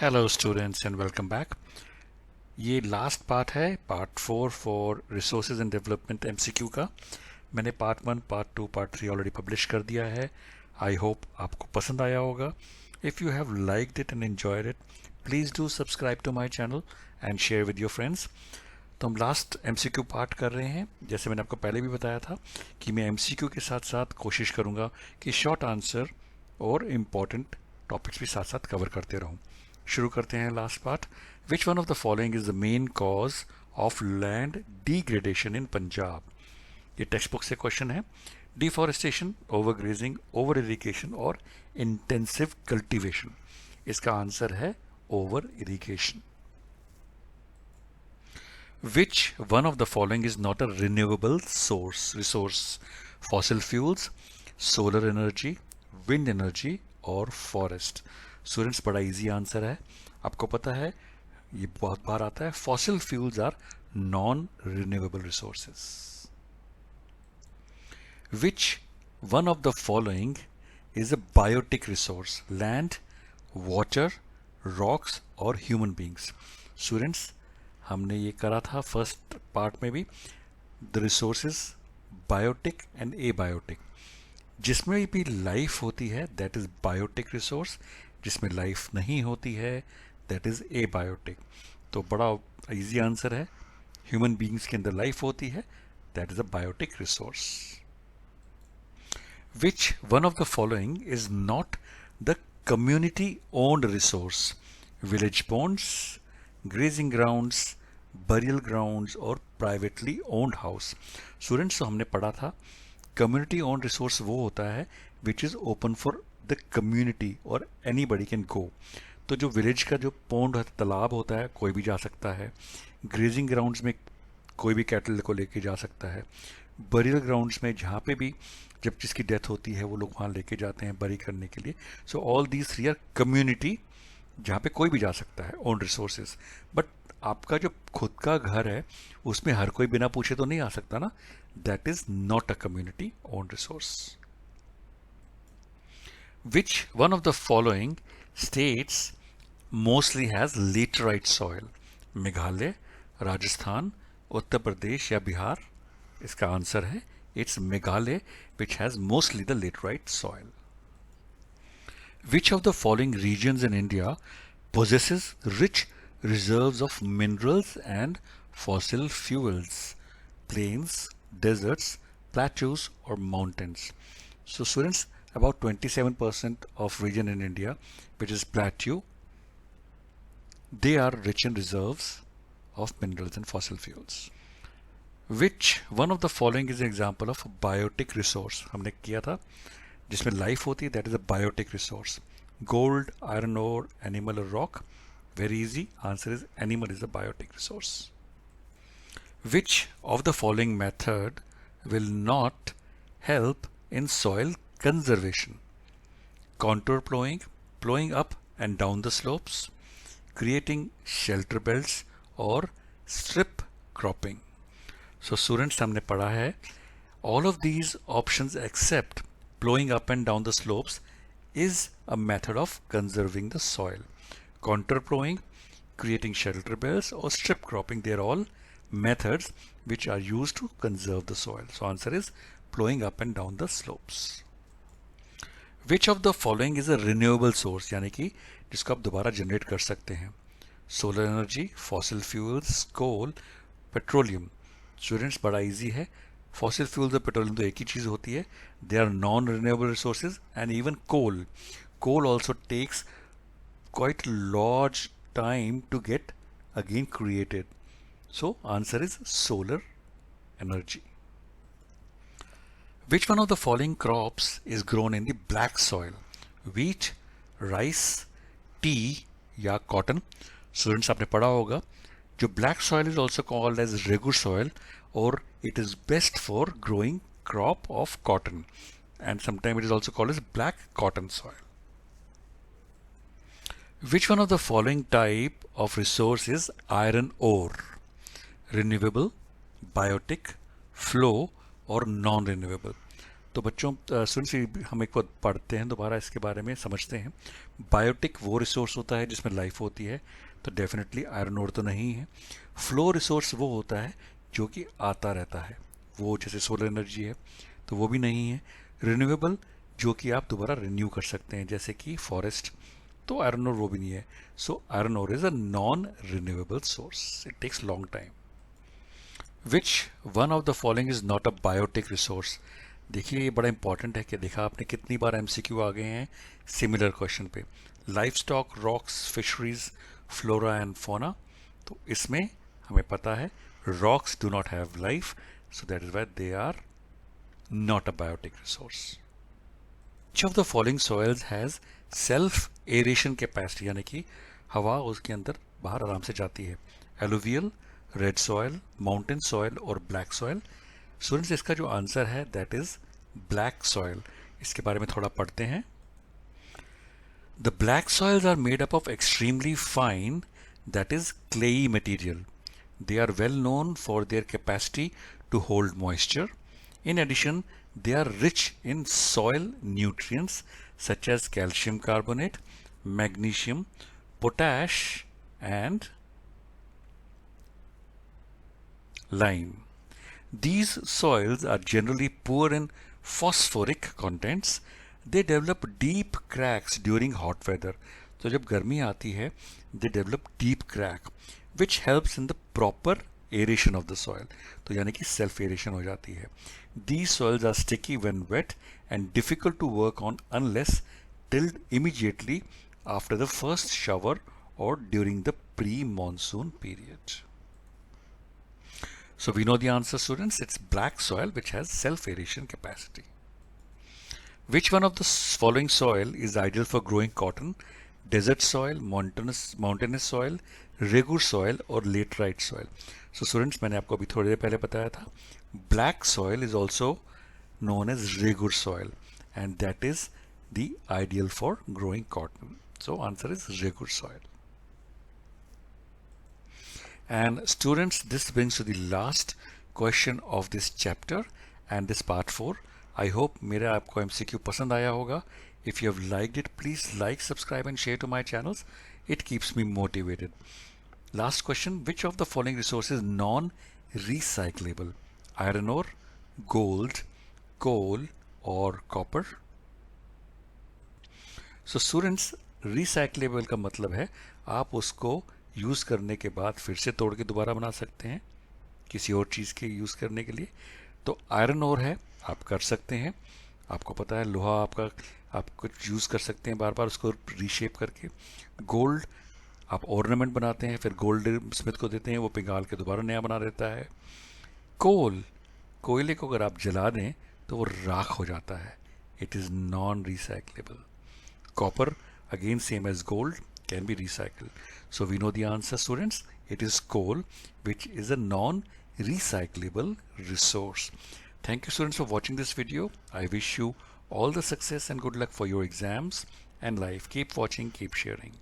Hello students and welcome back. ये last part है, part 4 for resources and development MCQ का। मैंने part 1, part 2, part 3 already publish कर दिया है। आई होप आपको पसंद आया होगा। If you have liked it and enjoyed it, please do subscribe to my channel and share with your friends. तो हम लास्ट एमसीक्यू पार्ट कर रहे हैं। जैसे मैंने आपको पहले भी बताया था कि मैं एमसीक्यू के साथ साथ कोशिश करूँगा कि शॉर्ट आंसर और इम्पॉर्टेंट टॉपिक्स भी साथ साथ कवर करते रहूँ। शुरू करते हैं last part. Which one of the following is the main cause of land degradation इन पंजाब? ये टेक्स्ट बुक से क्वेश्चन है। डिफॉरेस्टेशन, ओवरग्रेजिंग, ओवर इरिगेशन और इंटेंसिव कल्टीवेशन। इसका आंसर है over irrigation. Which one of the following is not a renewable resource? Fossil fuels, solar energy, wind energy और forest? Students, बड़ा easy answer है। आपको पता है, ये बहुत बार आता है। Fossil fuels are non renewable resources. Which one of the following is a biotic resource? Land, water, rocks और human beings? स्टूडेंट्स, हमने ये करा था फर्स्ट पार्ट में भी, the resources biotic and abiotic. जिसमें भी लाइफ होती है दैट इज बायोटिक रिसोर्स, जिसमें लाइफ नहीं होती है दैट इज एबायोटिक। तो बड़ा इजी आंसर है, ह्यूमन बींग्स के अंदर लाइफ होती है, that is a biotic resource. Which one of the following is not the community owned resource? Village ponds, grazing grounds, burial grounds और प्राइवेटली ओन्ड हाउस? स्टूडेंट्स, तो हमने पढ़ा था कम्युनिटी ओन्ड रिसोर्स वो होता है which is open for the community और any buddy can go. तो जो विलेज का जो पॉन्ड तालाब होता है, कोई भी जा सकता है। ग्रेजिंग ग्राउंड्स में कोई भी कैटल को लेके जा सकता है। बरियल ग्राउंड्स में जहाँ पे भी जब जिसकी डेथ होती है वो लोग वहाँ लेके जाते हैं बरी करने के लिए। So all these three are community, जहाँ पे कोई भी जा सकता है, ओन रिसोर्सेज। बट आपका जो खुद का घर है उसमें हर कोई बिना पूछे तो नहीं आ सकता ना, that is not a community own resource. Which one of the following states mostly has laterite soil? Meghalaya, Rajasthan, Uttar Pradesh या बिहार? इसका आंसर है it's Meghalaya which has mostly the laterite soil. Which of the following regions in India possesses rich reserves of minerals and fossil fuels? Plains, deserts, plateaus or mountains? So students, about 27% of region in India which is plateau, they are rich in reserves of minerals and fossil fuels. Which one of the following is an example of a biotic resource? हमने किया था जिसमें life होती है, that is a biotic resource. Gold, iron ore, animal और rock? Very easy, answer is animal is a biotic resource. Which of the following method will not help in soil conservation? contour plowing, plowing up and down the slopes, creating shelter belts और strip cropping? So students, हमने पढ़ा है all of these options except plowing up and down the slopes is a method of conserving the soil. Contour plowing, creating shelter belts or strip cropping, they are all methods which are used to conserve the soil. So answer is plowing up and down the slopes. Which of the following is a renewable source, यानी कि जिसको आप दोबारा generate कर सकते हैं? Solar energy, fossil fuels, coal, petroleum? Students, बड़ा easy है। फॉसिल फ्यूल्स और पेट्रोलियम तो एक ही चीज़ होती है, they are non renewable resources. And even coal also takes quite large time to get again created. So answer is solar energy. Which one of the following crops is grown in the black soil? Wheat, rice, tea या cotton? Students, आपने पढ़ा होगा जो black soil is also called as regu soil, or it is best for growing crop of cotton, and sometimes it is also called as black cotton soil. Which one of the following type of resource is iron ore? Renewable, biotic, flow और non renewable? तो बच्चों students हम एक बार पढ़ते हैं दोबारा इसके बारे में समझते हैं। बायोटिक वो रिसोर्स होता है जिसमें लाइफ होती है, तो डेफिनेटली आयरन ओर तो नहीं है। फ्लो रिसोर्स वो होता है जो कि आता रहता है, वो जैसे सोलर एनर्जी है, तो वो भी नहीं है। रिन्यूएबल जो कि आप दोबारा रिन्यू कर सकते हैं, जैसे कि फॉरेस्ट, तो आयरन ओर वो भी नहीं है। So iron ore is a non renewable source, it takes long time. Which one of the following is not a biotic resource. देखिए ये बड़ा इंपॉर्टेंट है कि देखा आपने कितनी बार एमसीक्यू आ गए हैं सिमिलर क्वेश्चन पे। Life stock, rocks, fisheries, flora and fauna, तो इसमें हमें पता है rocks do not have life, so that is why they are not a biotic resource. Which of the following soils has self aeration capacity, यानी कि हवा उसके अंदर बाहर आराम से जाती है? Alluvial, red soil, mountain soil और ब्लैक सॉयल। स्टूडेंट्स इसका जो आंसर है दैट इज ब्लैक सॉयल। इसके बारे में थोड़ा पढ़ते हैं। The black soils are made up of extremely fine, that is clayey material. They are well known for their capacity to hold moisture. In addition, they are rich in soil nutrients such as calcium carbonate, magnesium, potash, and lime. These soils are generally poor in phosphoric contents. They develop deep cracks during hot weather. तो जब गर्मी आती है, they develop deep crack, which helps in the proper aeration of the soil. तो यानी कि self aeration हो जाती है. These soils are sticky when wet and difficult to work on unless tilled immediately after the first shower or during the pre-monsoon period. So we know the answer, students. It's black soil which has self-aeration capacity. Which one of the following soil is ideal for growing cotton? Desert soil, mountainous soil, regur soil और laterite soil. So students, मैंने आपको अभी थोड़ी देर पहले बताया था, black soil is also known as regur soil and that is the ideal for growing cotton. So answer is regur soil. And students, this brings to the last question of this chapter and this part 4. I hope मेरा आपको MCQ पसंद आया होगा. If you have liked it, please like, subscribe and share to my channels. It keeps me motivated. Last question, which of the following resources is non-recyclable? Iron ore, gold, coal or copper? So students, recyclable का मतलब है आप उसको use करने के बाद फिर से तोड़ के दोबारा बना सकते हैं किसी और चीज़ के यूज़ करने के लिए. तो आयरन ओर है, आप कर सकते हैं. आपको पता है लोहा आपका आप कुछ यूज़ कर सकते हैं बार बार उसको रीशेप करके. गोल्ड आप ऑर्नामेंट बनाते हैं, फिर गोल्ड स्मिथ को देते हैं, वो पिघाल के दोबारा नया बना देता है. कोयले को अगर आप जला दें तो वो राख हो जाता है. It is non recyclable. Copper again same as gold can be recycled. So we know the answer, students. It is coal, which is a non-recyclable resource. Thank you, students, for watching this video. I wish you all the success and good luck for your exams and life. Keep watching, keep sharing.